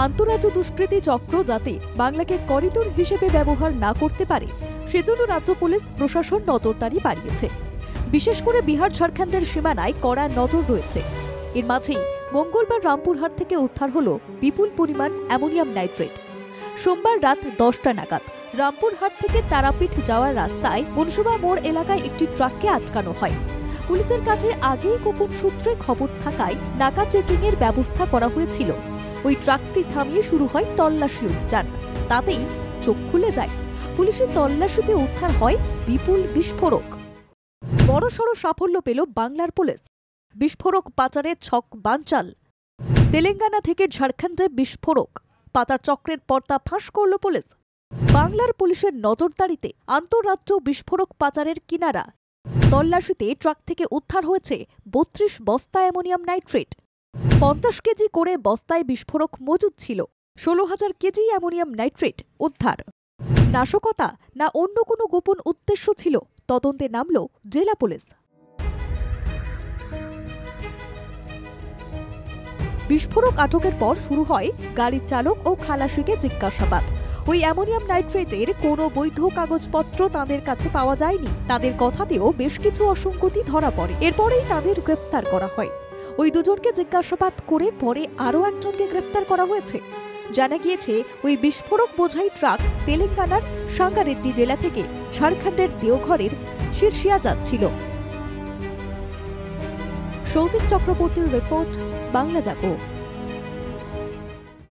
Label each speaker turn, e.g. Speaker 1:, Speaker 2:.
Speaker 1: আন্তঃরাজ্য দুষ্কৃতী চক্র যাতে বাংলাকে করিডোর হিসেবে ব্যবহার না করতে পারে সেজন্য রাজ্য পুলিশ প্রশাসন নজরদারি বাড়িয়েছে। বিশেষ করে বিহার ঝাড়খণ্ডের সীমানায় কড়া নজর রয়েছে। এর মাঝেই মঙ্গলবার রামপুরহাট থেকে উদ্ধার হলো বিপুল পরিমাণ অ্যামোনিয়াম নাইট্রেট। সোমবার রাত 10টা নাগাদ রামপুরহাট থেকে তারাপীঠ যাওয়ার রাস্তায় বনসভা মোড় এলাকায় একটি ট্রাককে আটকানো হয়। পুলিশের কাছে আগেই গোপন সূত্রে খবর থাকায় নাকা চেকিংয়ের ব্যবস্থা করা হয়েছিল। ওই ট্রাকটি থামিয়ে শুরু হয় তল্লাশি অভিযান। তাতেই চোখ খুলে যায়, পুলিশের তল্লাশিতে উদ্ধার হয় বিপুল বিস্ফোরক। বড়সড় সাফল্য পেল বাংলার পুলিশ। বিস্ফোরক পাচারের ছক বানচাল। তেলেঙ্গানা থেকে ঝাড়খণ্ডে বিস্ফোরক পাচার চক্রের পর্দা ফাঁস করল পুলিশ। বাংলার পুলিশের নজরদারিতে আন্তঃরাজ্য বিস্ফোরক পাচারের কিনারা। তল্লাশিতে ট্রাক থেকে উদ্ধার হয়েছে 32 বস্তা অ্যামোনিয়াম নাইট্রেট। 50 কেজি করে বস্তায় বিস্ফোরক মজুদ ছিল। 16,000 কেজি অ্যামোনিয়াম নাইট্রেট উদ্ধার। নাশকতা না অন্য কোনো গোপন উদ্দেশ্য ছিল, তদন্তে নামল জেলা পুলিশ। বিস্ফোরক আটকের পর শুরু হয় গাড়ির চালক ও খালাসিকে জিজ্ঞাসাবাদ। ওই অ্যামোনিয়াম নাইট্রেটের কোনো বৈধ কাগজপত্র তাদের কাছে পাওয়া যায়নি। তাদের কথাতেও বেশ কিছু অসঙ্গতি ধরা পড়ে। এরপরেই তাদের গ্রেপ্তার করা হয়। ওই দুজনকে জিজ্ঞাসাবাদ করে পরে আরও একজনকে গ্রেপ্তার করা হয়েছে। জানা গিয়েছে ওই বিস্ফোরক বোঝাই ট্রাক তেলেঙ্গানার সাঙ্গারেড্ডি জেলা থেকে ঝাড়খণ্ডের দেওঘরের শিরশিয়া যাচ্ছিল। সৌভিক চক্রবর্তীর রিপোর্ট, বাংলা জাগো।